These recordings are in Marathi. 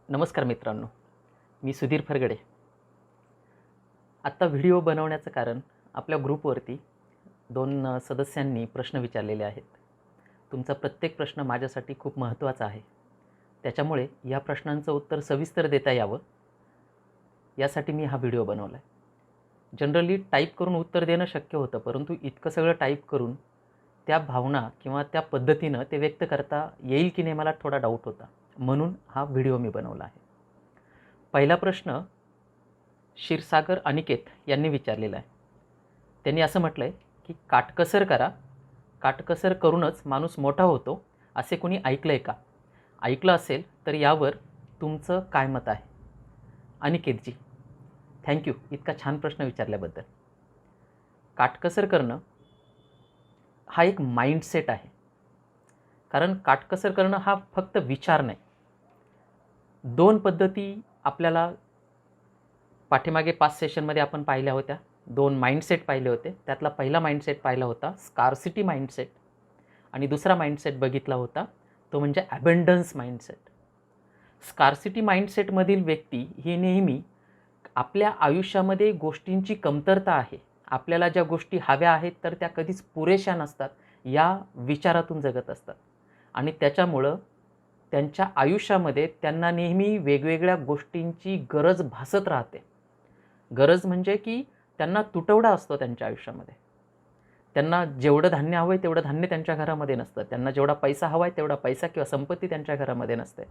नमस्कार मित्रांनो, मी सुधीर फरगडे. आत्ता व्हिडिओ बनवण्याचं कारण आपल्या ग्रुपवरती 2 सदस्यांनी प्रश्न विचारलेले आहेत. तुमचा प्रत्येक प्रश्न माझ्यासाठी खूप महत्त्वाचा आहे. त्याच्यामुळे या प्रश्नांचं उत्तर सविस्तर देता यावं, यासाठी मी हा व्हिडिओ बनवला आहे. जनरली टाईप करून उत्तर देणं शक्य होतं, परंतु इतकं सगळं टाईप करून त्या भावना किंवा त्या पद्धतीनं ते व्यक्त करता येईल की नाही मला थोडा डाऊट होता. म्हणून हा व्हिडिओ मी बनवला आहे. पहिला प्रश्न क्षीरसागर अनिकेत यांनी विचारलेला आहे. त्यांनी असं म्हटलं आहे की काटकसर करा, काटकसर करूनच माणूस मोठा होतो, असे कोणी ऐकलं आहे का? ऐकलं असेल तर यावर तुमचं काय मत आहे? अनिकेतजी, थँक्यू इतका छान प्रश्न विचारल्याबद्दल. काटकसर करणं हा एक माइंडसेट आहे. कारण काटकसर करणं हा फक्त विचार नाही. 2 पद्धती आपल्याला पाठीमागे 5 सेशनमध्ये आपण पाहिल्या होत्या. 2 माइंडसेट पाहिले होते. त्यातला पहिला माइंडसेट पाहिला होता स्कार्सिटी माइंडसेट आणि दुसरा माइंडसेट बघितला होता तो म्हणजे अबंडन्स माइंडसेट. स्कार्सिटी माइंडसेटमधील व्यक्ती ही नेहमी आपल्या आयुष्यामध्ये गोष्टींची कमतरता आहे, आपल्याला ज्या गोष्टी हव्या आहेत तर त्या कधीच पुरेशा नसतात, या विचारातून जगत असतात आणि त्याच्यामुळं त्यांच्या आयुष्यामध्ये त्यांना नेहमी वेगवेगळ्या गोष्टींची गरज भासत राहते. गरज म्हणजे की त्यांना तुटवडा असतो त्यांच्या आयुष्यामध्ये. त्यांना जेवढं धान्य हवं आहे तेवढं धान्य त्यांच्या घरामध्ये नसतं. त्यांना जेवढा पैसा हवा आहे तेवढा पैसा किंवा संपत्ती त्यांच्या घरामध्ये नसते.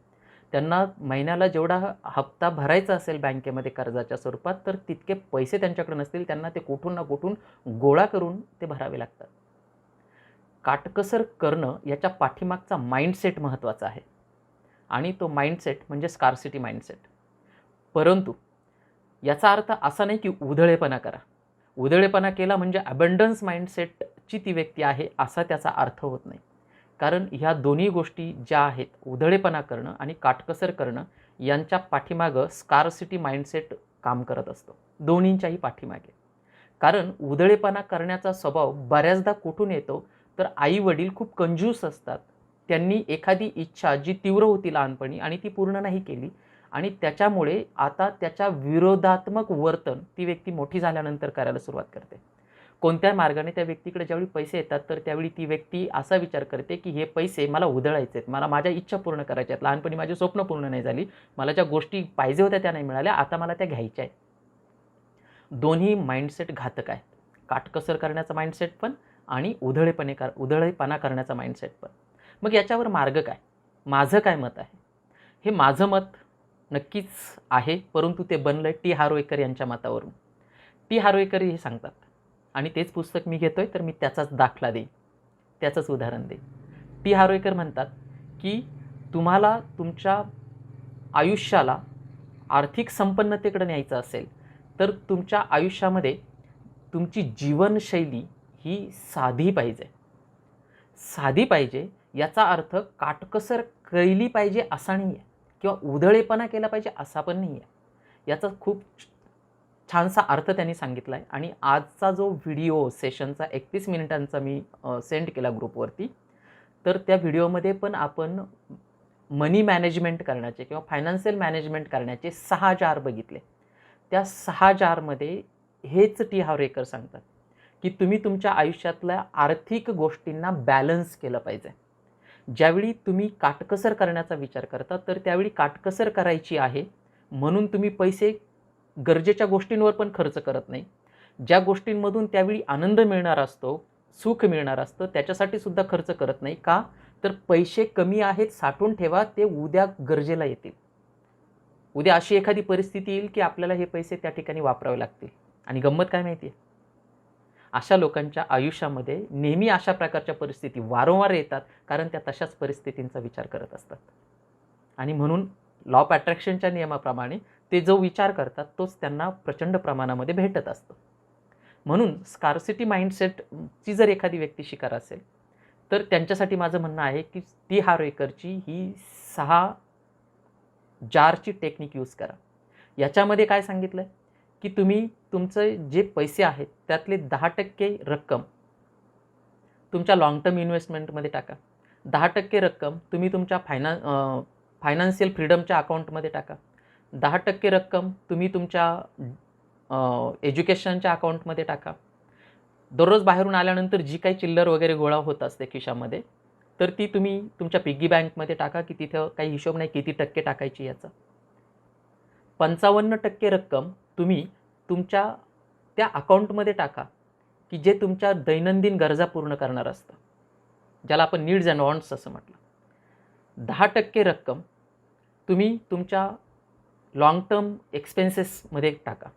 त्यांना महिन्याला जेवढा हप्ता भरायचा असेल बँकेमध्ये कर्जाच्या स्वरूपात तर तितके पैसे त्यांच्याकडे नसतील. त्यांना ते कुठून ना कुठून गोळा करून ते भरावे लागतात. काटकसर करणं याच्या पाठीमागचा माइंडसेट महत्त्वाचा आहे आणि तो माइंडसेट म्हणजे स्कार्सिटी माइंडसेट. परंतु याचा अर्थ असा नाही की उधळेपणा करा. उधळेपणा केला म्हणजे अबंडन्स माइंडसेटची ती व्यक्ती आहे असा त्याचा अर्थ होत नाही. कारण ह्या दोन्ही गोष्टी ज्या आहेत, उधळेपणा करणं आणि काटकसर करणं, यांच्या पाठीमागं स्कार्सिटी माइंडसेट काम करत असतो, दोन्हींच्याही पाठीमागे. कारण उधळेपणा करण्याचा स्वभाव बऱ्याचदा कुठून येतो तर आई वडील खूप कंजूस असतात. त्यांनी एखादी इच्छा जी तीव्र होती लहानपणी आणि ती पूर्ण नाही केली आणि त्याच्यामुळे आता त्याच्या विरोधात्मक वर्तन ती व्यक्ती मोठी झाल्यानंतर करायला सुरुवात करते. कोणत्या मार्गाने त्या व्यक्तीकडे ज्यावेळी पैसे येतात तर त्यावेळी ती व्यक्ती असा विचार करते की हे पैसे मला उधळायचे आहेत, मला माझ्या इच्छा पूर्ण करायच्या आहेत, लहानपणी माझी स्वप्न पूर्ण नाही झाली, मला ज्या गोष्टी पाहिजे होत्या त्या नाही मिळाल्या, आता मला त्या घ्यायच्या आहेत. दोन्ही माइंडसेट घातक आहेत. काटकसर करण्याचा माइंडसेट पण आणि उधळेपणा करण्याचा माइंडसेट पण. मग याच्यावर मार्ग काय? माझं काय मत आहे? हे माझं मत नक्कीच आहे, परंतु ते बनलं टी हार्वेकर यांच्या मतावरून. टी हार्वेकर हे सांगतात आणि तेच पुस्तक मी घेतोय तर मी त्याचाच दाखला देईन, त्याचंच उदाहरण देईन. टी हार्वेकर म्हणतात की तुम्हाला तुमच्या आयुष्याला आर्थिक संपन्नतेकडे न्यायचं असेल तर तुमच्या आयुष्यामध्ये तुमची जीवनशैली ही साधी पाहिजे. साधी पाहिजे याचा अर्थ काटकसर केली पाहिजे असा नाही आहे किंवा उधळेपणा केला पाहिजे असा पण नाही आहे. याचा खूप छानसा अर्थ त्यांनी सांगितला आहे आणि आजचा जो व्हिडिओ सेशनचा 31 मिनिटांचा मी सेंड केला ग्रुपवरती, तर त्या व्हिडिओमध्ये पण आपण मनी मॅनेजमेंट करण्याचे किंवा फायनान्शियल मॅनेजमेंट करण्याचे 6 जार बघितले. त्या 6 जारमध्ये हेच टी हार्वेकर सांगतात की तुम्ही तुमच्या आयुष्यातल्या आर्थिक गोष्टींना बॅलन्स केलं पाहिजे. ज्यावेळी तुम्ही काटकसर करण्याचा विचार करता तर त्यावेळी काटकसर करायची आहे म्हणून तुम्ही पैसे गरजेच्या गोष्टींवर पण खर्च करत नाही. ज्या गोष्टींमधून त्यावेळी आनंद मिळणार असतो, सुख मिळणार असतं, त्याच्यासाठी सुद्धा खर्च करत नाही. का? तर पैसे कमी आहेत, साठवून ठेवा, ते उद्या गरजेला येतील. उद्या अशी एखादी परिस्थिती येईल की आपल्याला हे पैसे त्या ठिकाणी वापरावे लागतील. आणि गंमत काय माहिती आहे? अशा लोकांच्या आयुष्यामध्ये नेहमी अशा प्रकारच्या परिस्थिती वारंवार येतात कारण त्या तशाच परिस्थितींचा विचार करत असतात. आणि म्हणून लॉ ऑफ अट्रॅक्शनच्या नियमाप्रमाणे ते जो विचार करतात तोच त्यांना प्रचंड प्रमाणामध्ये भेटत असतो. म्हणून स्कार्सिटी माइंडसेटची जर एखादी व्यक्ती शिकार असेल तर त्यांच्यासाठी माझं म्हणणं आहे की टी हार्वेकरची ही 6 जारची टेक्निक यूज करा. याच्यामध्ये काय सांगितलं आहे की तुम्ही तुमचे जे पैसे आहेत त्यातले 10% रक्कम तुमच्या लाँग टर्म इन्व्हेस्टमेंटमध्ये टाका. 10% रक्कम तुम्ही तुमच्या फायनान्शियल फ्रीडमच्या अकाउंटमध्ये टाका. 10% रक्कम तुम्ही तुमच्या एज्युकेशनच्या अकाउंटमध्ये टाका. दररोज बाहेरून आल्यानंतर जी काही चिल्लर वगैरे गोळा होत असते खिशामध्ये, तर ती तुम्ही तुमच्या पिगी बँकमध्ये टाका, की तिथं काही हिशोब नाही किती टक्के टाकायची याचा. 55% रक्कम तुम्ही तुमच्या त्या अकाउंटमध्ये टाका, की जे तुमच्या दैनंदिन गरजा पूर्ण करणार असतं, ज्याला आपण नीड्स अँड वॉन्ट्स असं म्हटलं. 10% रक्कम तुम्ही तुमच्या लाँग टर्म एक्सपेन्सेसमध्ये टाका,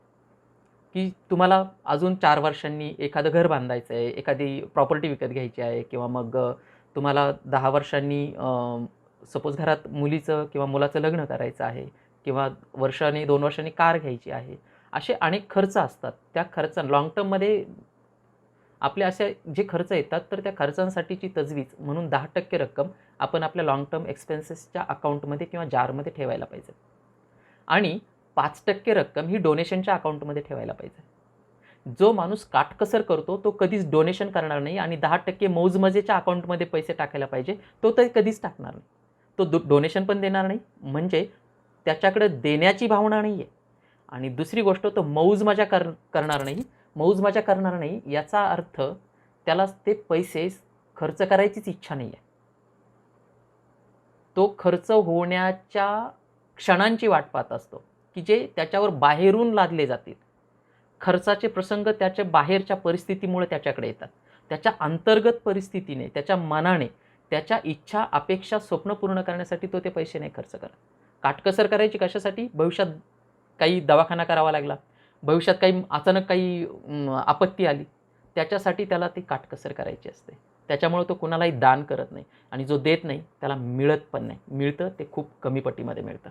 की तुम्हाला अजून 4 वर्षांनी एखादं घर बांधायचं आहे, एखादी प्रॉपर्टी विकत घ्यायची आहे, किंवा मग तुम्हाला 10 वर्षांनी सपोज घरात मुलीचं किंवा मुलाचं लग्न करायचं आहे, किंवा वर्षांनी 2 वर्षांनी कार घ्यायची आहे. असे अनेक खर्च असतात. त्या खर्च लाँग टर्ममध्ये आपले असे जे खर्च येतात, तर त्या खर्चांसाठीची तजवीज म्हणून 10% रक्कम आपण आपल्या लाँग टर्म एक्सपेन्सेसच्या अकाउंटमध्ये किंवा जारमध्ये ठेवायला पाहिजे. आणि 5% रक्कम ही डोनेशनच्या अकाउंटमध्ये ठेवायला पाहिजे. जो माणूस काटकसर करतो तो कधीच डोनेशन करणार नाही, आणि 10% मौजमजेच्या अकाउंटमध्ये पैसे टाकायला पाहिजे, तो तर कधीच टाकणार नाही. तो डोनेशन पण देणार नाही, म्हणजे त्याच्याकडे देण्याची भावना नाही आहे. आणि दुसरी गोष्ट, तो मौजमजा करणार नाही. मौजमजा करणार नाही याचा अर्थ त्याला ते पैसे खर्च करायचीच इच्छा नाही आहे. तो खर्च होण्याच्या क्षणांची वाट पाहत असतो, की जे त्याच्यावर बाहेरून लादले जातील. खर्चाचे प्रसंग त्याच्या बाहेरच्या परिस्थितीमुळे त्याच्याकडे येतात. त्याच्या अंतर्गत परिस्थितीने, त्याच्या मनाने, त्याच्या इच्छा, अपेक्षा, स्वप्न पूर्ण करण्यासाठी तो ते पैसे नाही खर्च करत. काटकसर करायची कशासाठी? भविष्यात काही दवाखाना करावा लागला, भविष्यात काही अचानक काही आपत्ती आली, त्याच्यासाठी त्याला ती काटकसर करायची असते. त्याच्यामुळे तो कुणालाही दान करत नाही, आणि जो देत नाही त्याला मिळत पण नाही. मिळतं ते खूप कमी पटीमध्ये मिळतं.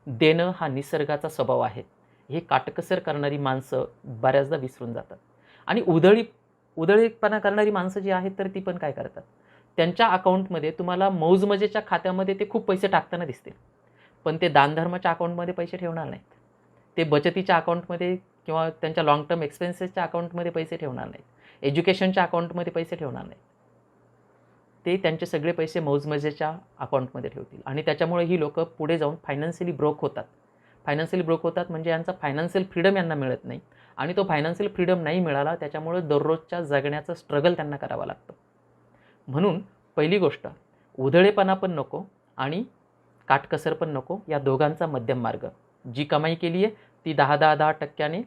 देणं हा निसर्गाचा स्वभाव आहे, हे काटकसर करणारी माणसं बऱ्याचदा विसरून जातात. आणि उधळीपणा करणारी माणसं जी आहेत, तर ती पण काय करतात, त्यांच्या अकाउंटमध्ये तुम्हाला मौजमजेच्या खात्यामध्ये ते खूप पैसे टाकताना दिसतील, पण ते दानधर्माच्या अकाउंटमध्ये पैसे ठेवणार नाहीत. ते बचतीच्या अकाउंटमध्ये किंवा त्यांच्या लाँग टर्म एक्सपेन्सेसच्या अकाउंटमध्ये पैसे ठेवणार नाहीत. एज्युकेशनच्या अकाउंटमध्ये पैसे ठेवणार नाहीत. ते त्यांचे सगळे पैसे मौजमजेच्या अकाउंटमध्ये ठेवतील, आणि त्याच्यामुळे ही लोकं पुढे जाऊन फायनान्शियली ब्रोक होतात. फायनान्शियली ब्रोक होतात म्हणजे यांचा फायनान्शियल फ्रीडम यांना मिळत नाही, आणि तो फायनान्शियल फ्रीडम नाही मिळाला त्याच्यामुळे दररोजच्या जगण्याचं स्ट्रगल त्यांना करावं लागतं. म्हणून पहिली गोष्ट, उधळेपणा पण नको आणि काटकसर पण नको, या दोघांचा मध्यम मार्ग. जी कमाई केली आहे ती 10%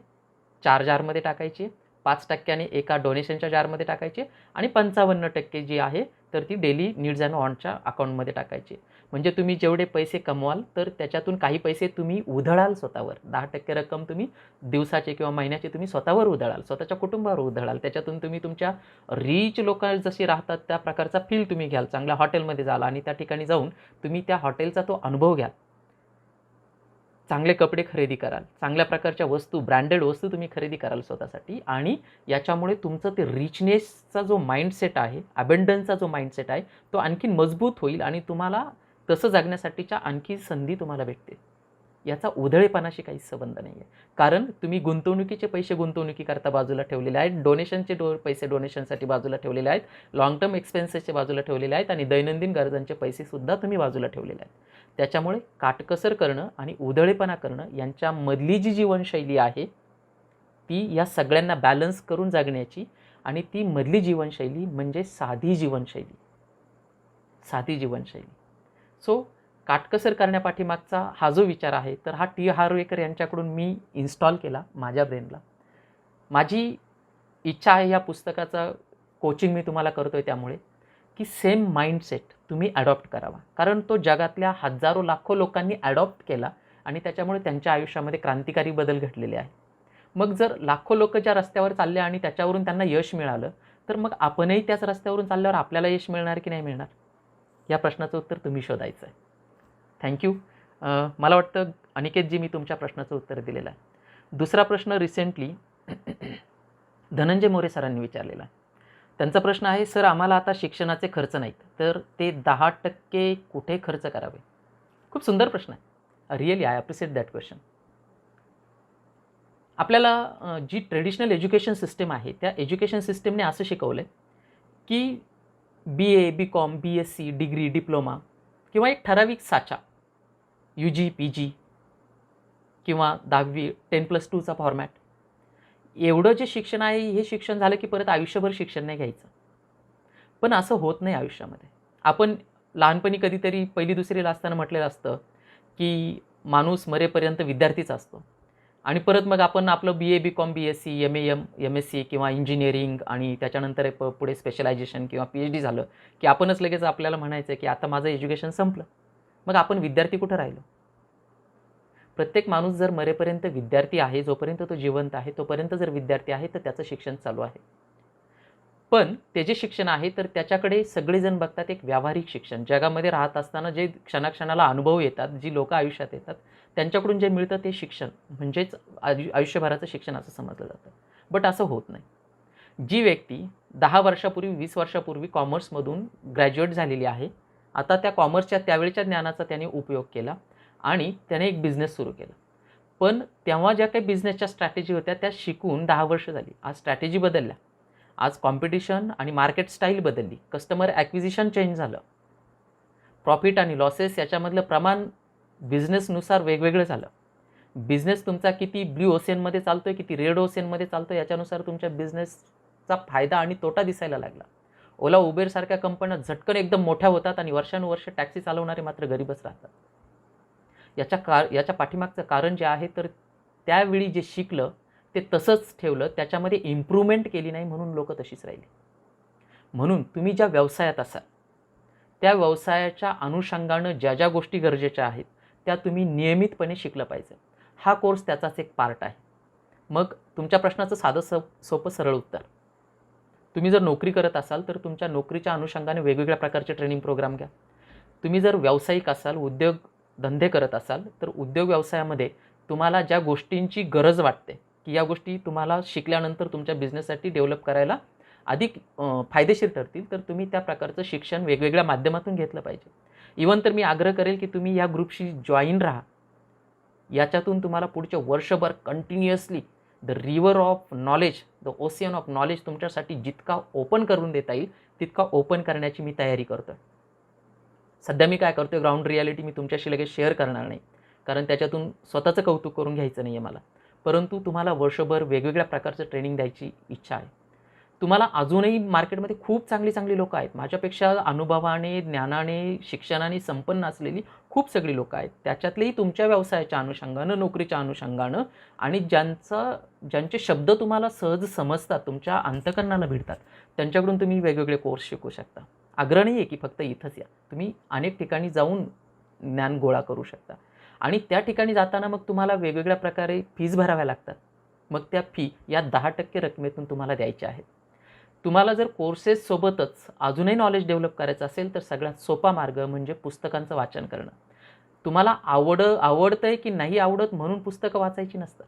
4 जारमध्ये टाकायची, 5% एका डोनेशनच्या जारमध्ये टाकायची, आणि 55% जी आहे तर ती डेली नीड्स अँड वॉन्टच्या अकाउंटमध्ये टाकायची. म्हणजे तुम्ही जेवढे पैसे कमवाल तर त्याच्यातून काही पैसे तुम्ही उधळाल स्वतःवर. 10% रक्कम तुम्ही दिवसाचे किंवा महिन्याचे तुम्ही स्वतःवर उधळाल, स्वतःच्या कुटुंबावर उधळाल. त्याच्यातून तुम्ही तुमच्या रिच लोक जशी राहतात त्या प्रकारचा फील तुम्ही घ्याल. चांगल्या हॉटेलमध्ये जाल आणि त्या ठिकाणी जाऊन तुम्ही त्या हॉटेलचा तो अनुभव घ्याल. चांगले कपडे खरेदी कराल, चांगल्या प्रकारच्या वस्तू, ब्रँडेड वस्तू तुम्ही खरेदी कराल स्वतःसाठी, आणि याच्यामुळे तुमचं ते रिचनेसचा जो माइंडसेट आहे, अबंडन्सचा जो माइंडसेट आहे, तो आणखीन मजबूत होईल, आणि तुम्हाला तसं जगण्यासाठीच्या आणखी संधी तुम्हाला भेटतील. याचा उधळेपणाशी काहीच संबंध नाही आहे. कारण तुम्ही गुंतवणुकीचे पैसे गुंतवणुकीकरता बाजूला ठेवलेले आहेत, डोनेशनचे पैसे डोनेशनसाठी बाजूला ठेवलेले आहेत, लाँग टर्म एक्सपेन्सेसचे बाजूला ठेवलेले आहेत, आणि दैनंदिन गरजांचे पैसेसुद्धा तुम्ही बाजूला ठेवलेले आहेत. त्याच्यामुळे काटकसर करणं आणि उधळेपणा करणं यांच्यामधली जी जीवनशैली आहे ती या सगळ्यांना बॅलन्स करून जगण्याची, आणि ती मधली जीवनशैली म्हणजे साधी जीवनशैली. साधी जीवनशैली. सो काटकसर करण्यापाठीमागचा हा जो विचार आहे, तर हा टी हार्वेकर यांच्याकडून मी इन्स्टॉल केला माझ्या ब्रेनला. माझी इच्छा आहे या पुस्तकाचं कोचिंग मी तुम्हाला करतोय त्यामुळे, की सेम माइंडसेट तुम्ही ॲडॉप्ट करावा. कारण तो जगातल्या हजारो लाखो लोकांनी ॲडॉप्ट केला, आणि त्याच्यामुळे त्यांच्या आयुष्यामध्ये क्रांतिकारी बदल घडलेले आहे. मग जर लाखो लोक ज्या रस्त्यावर चालले आणि त्याच्यावरून त्यांना यश मिळालं, तर मग आपणही त्याच रस्त्यावरून चालल्यावर आपल्याला यश मिळणार की नाही मिळणार, या प्रश्नाचं उत्तर तुम्ही शोधायचं आहे. थँक्यू. मला वाटतं अनिकेतजी मी तुमच्या प्रश्नाचं उत्तर दिलेलं आहे. दुसरा प्रश्न रिसेंटली धनंजय मोरे सरांनी विचारलेला आहे. त्यांचा प्रश्न आहे, सर आम्हाला आता शिक्षणाचे खर्च नाहीत, तर ते 10% कुठे खर्च करावे? खूप सुंदर प्रश्न आहे. Really I appreciate that question. आपल्याला जी ट्रेडिशनल एज्युकेशन सिस्टम आहे त्या एज्युकेशन सिस्टमने असं शिकवलं आहे की BA, BCom, BSc, degree, diploma किंवा एक ठराविक साचा UG PG किंवा 10वी 10+2चा फॉर्मॅट, एवढं जे शिक्षण आहे हे शिक्षण झालं की परत आयुष्यभर शिक्षण नाही घ्यायचं. पण असं होत नाही आयुष्यामध्ये. आपण लहानपणी कधीतरी 1ली-2रीला असताना म्हटलेलं असतं की माणूस मरेपर्यंत विद्यार्थीच असतो आणि परत मग आपण आपलं BA BCom BSc MA MSc किंवा इंजिनिअरिंग आणि त्याच्यानंतर पुढे स्पेशलायझेशन किंवा PhD झालं की आपणच लगेच आपल्याला म्हणायचं की आता माझं एज्युकेशन संपलं. मग आपण विद्यार्थी कुठं राहिलो? प्रत्येक माणूस जर मरेपर्यंत विद्यार्थी आहे, जोपर्यंत तो जिवंत आहे तोपर्यंत जर विद्यार्थी आहे तर त्याचं शिक्षण चालू आहे. पण ते जे शिक्षण आहे तर त्याच्याकडे सगळेजण बघतात एक व्यावहारिक शिक्षण. जगामध्ये राहत असताना जे क्षणाक्षणाला अनुभव येतात, जी लोकं आयुष्यात येतात, त्यांच्याकडून जे मिळतं ते शिक्षण म्हणजेच आयुष्यभराचं शिक्षण असं समजलं जातं. बट असं होत नाही. जी व्यक्ती 10 वर्षापूर्वी 20 वर्षापूर्वी कॉमर्समधून ग्रॅज्युएट झालेली आहे, आता त्या कॉमर्सच्या त्यावेळच्या ज्ञानाचा त्याने उपयोग केला आणि त्याने एक बिझनेस सुरू केला. पण तेव्हा ज्या काही बिझनेसच्या स्ट्रॅटेजी होत्या त्या शिकून 10 वर्ष झाली. आज स्ट्रॅटेजी बदलल्या. आज कॉम्पिटिशन आणि मार्केट स्टाईल बदलली. कस्टमर ॲक्विजिशन चेंज झालं. प्रॉफिट आणि लॉसेस याच्यामधलं प्रमाण बिझनेसनुसार वेगवेगळं झालं. बिझनेस तुमचा किती ब्ल्यू ओशियनमध्ये चालतोय, किती रेड ओशियनमध्ये चालतोय याच्यानुसार तुमच्या बिझनेसचा फायदा आणि तोटा दिसायला लागला. ओला, उबेरसारख्या कंपन्या झटकन एकदम मोठ्या होतात आणि वर्षानुवर्ष टॅक्सी चालवणारे मात्र गरीबच राहतात. याच्या पाठीमागचं कारण जे आहे तर त्यावेळी जे शिकलं ते तसंच ठेवलं, त्याच्यामध्ये इम्प्रूव्हमेंट केली नाही म्हणून लोकं तशीच राहिली. म्हणून तुम्ही ज्या व्यवसायात असाल त्या व्यवसायाच्या अनुषंगानं ज्या ज्या गोष्टी गरजेच्या आहेत त्या तुम्ही नियमितपणे शिकलं पाहिजे. हा कोर्स त्याचाच एक पार्ट आहे. मग तुमच्या प्रश्नाचं साधं सोपं सरळ उत्तर, तुम्ही जर नोकरी करत असाल तर तुमच्या नोकरीच्या अनुषंगाने वेगवेगळ्या प्रकारचे ट्रेनिंग प्रोग्राम घ्या. तुम्ही जर व्यावसायिक असाल, उद्योगधंदे करत असाल तर उद्योग व्यवसायामध्ये तुम्हाला ज्या गोष्टींची गरज वाटते की या गोष्टी तुम्हाला शिकल्यानंतर तुमच्या बिझनेससाठी डेव्हलप करायला अधिक फायदेशीर ठरतील तर तुम्ही त्या प्रकारचं शिक्षण वेगवेगळ्या माध्यमातून घेतलं पाहिजे. इवन तर मी आग्रह करेल की तुम्ही या ग्रुपशी जॉईन राहा. याच्यातून तुम्हाला पुढच्या वर्षभर continuously the river of knowledge, the ocean of knowledge तुमच्यासाठी जितका ओपन करून देता येईल तितका ओपन करण्याची मी तयारी करतो. सध्या मी काय करतोय, ग्राउंड रियालिटी मी तुमच्याशी लगेच शेअर करणार नाही कारण त्याच्यातून स्वतःचं कौतुक करून घ्यायचं नाही आहे मला. परंतु तुम्हाला वर्षभर वेगवेगळ्या प्रकारचं ट्रेनिंग द्यायची इच्छा आहे. तुम्हाला अजूनही मार्केटमध्ये खूप चांगली लोकं आहेत. माझ्यापेक्षा अनुभवाने, ज्ञानाने, शिक्षणाने संपन्न असलेली खूप सगळी लोकं आहेत. त्याच्यातलेही तुमच्या व्यवसायाच्या अनुषंगानं, नोकरीच्या अनुषंगानं आणि ज्यांचे शब्द तुम्हाला सहज समजतात, तुमच्या अंतःकरणाला भिडतात, त्यांच्याकडून तुम्ही वेगवेगळे कोर्स शिकू शकता. आग्रह नाही आहे की फक्त इथंच या. तुम्ही अनेक ठिकाणी जाऊन ज्ञान गोळा करू शकता आणि त्या ठिकाणी जाताना मग तुम्हाला वेगवेगळ्या प्रकारे फीज भराव्या लागतात. मग त्या फी या 10% रकमेतून तुम्हाला द्यायच्या आहेत. तुम्हाला जर कोर्सेससोबतच अजूनही नॉलेज डेव्हलप करायचं असेल तर सगळ्यात सोपा मार्ग म्हणजे पुस्तकांचं वाचन करणं. तुम्हाला आवडतंय की नाही आवडत म्हणून पुस्तकं वाचायची नसतात.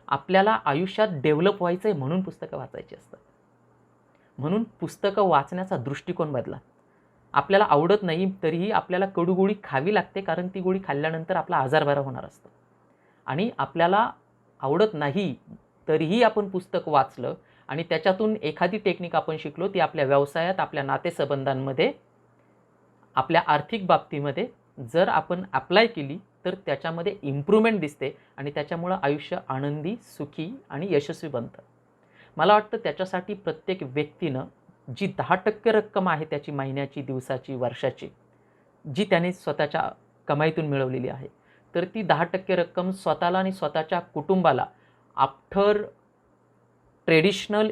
आपल्याला आयुष्यात डेव्हलप व्हायचं आहे म्हणून पुस्तकं वाचायची असतात. म्हणून पुस्तकं वाचण्याचा दृष्टिकोन बदला. आपल्याला आवडत नाही तरीही आपल्याला कडू गोळी खावी लागते कारण ती गोळी खाल्ल्यानंतर आपला आजार बरा होणार असतो. आणि आपल्याला आवडत नाही तरीही आपण पुस्तक वाचलं आणि त्याच्यातून एखादी टेक्निक आपण शिकलो ती आपल्या व्यवसायात, आपल्या नातेसंबंधांमध्ये, आपल्या आर्थिक बाबतीमध्ये जर आपण अप्लाय केली तर त्याच्यामध्ये इम्प्रूव्हमेंट दिसते आणि त्याच्यामुळं आयुष्य आनंदी, सुखी आणि यशस्वी बनतं. मला वाटतं त्याच्यासाठी प्रत्येक व्यक्तीनं जी 10% रक्कम आहे त्याची महिन्याची, दिवसाची, वर्षाची, जी त्याने स्वतःच्या कमाईतून मिळवलेली आहे तर ती 10% रक्कम स्वतःला आणि स्वतःच्या कुटुंबाला आफ्टर ट्रेडिशनल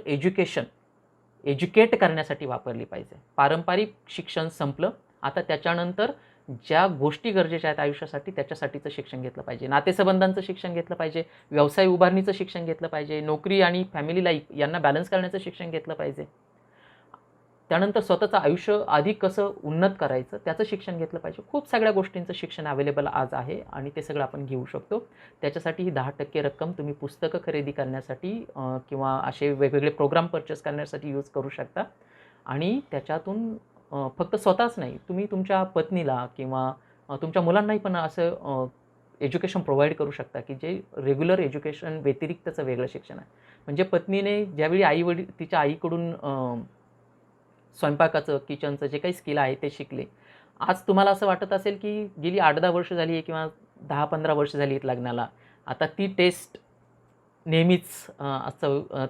एज्युकेट करण्यासाठी वापरली पाहिजे. पारंपरिक शिक्षण संपलं, आता त्याच्यानंतर ज्या गोष्टी गरजेच्या आहेत आयुष्यासाठी त्याच्यासाठीचं शिक्षण घेतलं पाहिजे. नातेसंबंधांचं शिक्षण घेतलं पाहिजे, व्यवसाय उभारणीचं शिक्षण घेतलं पाहिजे, नोकरी आणि फॅमिली लाईफ यांना बॅलन्स करण्याचं शिक्षण घेतलं पाहिजे. त्यानंतर स्वतःचं आयुष्य अधिक कसं उन्नत करायचं त्याचं शिक्षण घेतलं पाहिजे. खूप सगळ्या गोष्टींचं शिक्षण अवेलेबल आज आहे आणि ते सगळं आपण घेऊ शकतो. त्याच्यासाठी ही 10% रक्कम तुम्ही पुस्तकं खरेदी करण्यासाठी किंवा असे वेगवेगळे प्रोग्राम परचेस करण्यासाठी यूज करू शकता. आणि त्याच्यातून फक्त स्वतःच नाही, तुम्ही तुमच्या पत्नीला किंवा तुमच्या मुलांनाही पण असं एज्युकेशन प्रोव्हाइड करू शकता की जे रेग्युलर एज्युकेशन व्यतिरिक्तचं वेगळं शिक्षण आहे. म्हणजे पत्नीने ज्यावेळी तिच्या आईकडून स्वयंपाकाचं, किचनचं जे काही स्किल आहे ते शिकले आज तुम्हाला असं वाटत असेल की गेली 8-10 वर्ष झाली आहे किंवा 10-15 वर्ष झाली आहेत लग्नाला. आता ती टेस्ट नेहमीच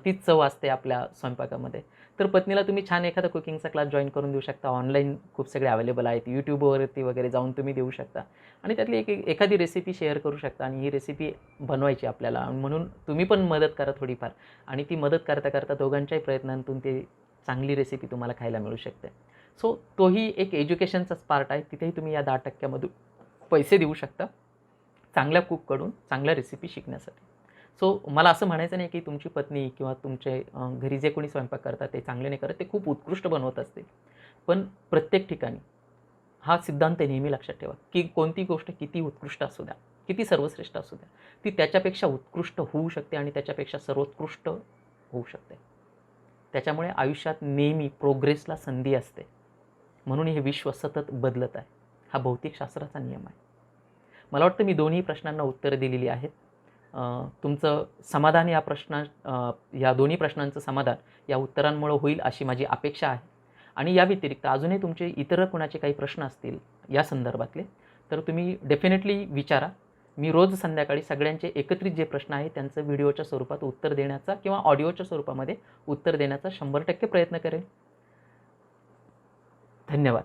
तीच चव असते आपल्या स्वयंपाकामध्ये. तर पत्नीला तुम्ही छान एखादा कुकिंगचा क्लास जॉइन करून देऊ शकता. ऑनलाईन खूप सगळे अवेलेबल आहेत. YouTubeवरती वगैरे जाऊन तुम्ही देऊ शकता आणि त्यातली एखादी रेसिपी शेअर करू शकता आणि ही रेसिपी बनवायची आपल्याला. म्हणून तुम्ही पण मदत करा थोडीफार आणि ती मदत करता दोघांच्याही प्रयत्नांतून ते चांगली रेसिपी तुम्हाला खायला मिळू शकते. सो तोही एक एज्युकेशनचाच पार्ट आहे. तिथेही तुम्ही या 10% मधून पैसे देऊ शकता चांगल्या कुककडून चांगल्या रेसिपी शिकण्यासाठी. सो मला असं म्हणायचं नाही की तुमची पत्नी किंवा तुमचे घरी जे कोणी स्वयंपाक करतात ते चांगले नाही करत, ते खूप उत्कृष्ट बनवत असतील. पण प्रत्येक ठिकाणी हा सिद्धांत नेहमी लक्षात ठेवा की कोणती गोष्ट किती उत्कृष्ट असू द्या, किती सर्वश्रेष्ठ असू द्या, ती त्याच्यापेक्षा उत्कृष्ट होऊ शकते आणि त्याच्यापेक्षा सर्वोत्कृष्ट होऊ शकते. त्याच्यामुळे आयुष्यात नेहमी प्रोग्रेसला संधी असते. म्हणून हे विश्व सतत बदलत आहे. हा भौतिकशास्त्राचा नियम आहे. मला वाटतं मी दोन्ही प्रश्नांना उत्तरं दिलेली आहेत. तुमचं समाधान या दोन्ही प्रश्नांचं समाधान या उत्तरांमुळे होईल अशी माझी अपेक्षा आहे. आणि या व्यतिरिक्त अजूनही तुमचे इतर कोणाचे काही प्रश्न असतील या संदर्भातले, तर तुम्ही डेफिनेटली विचारा. मी रोज संध्याकाळी सगळ्यांचे एकत्रित जे प्रश्न आहेत त्यांचं व्हिडिओच्या स्वरूपात उत्तर देण्याचा किंवा ऑडिओच्या स्वरूपामध्ये उत्तर देण्याचा 100% प्रयत्न करेन. धन्यवाद.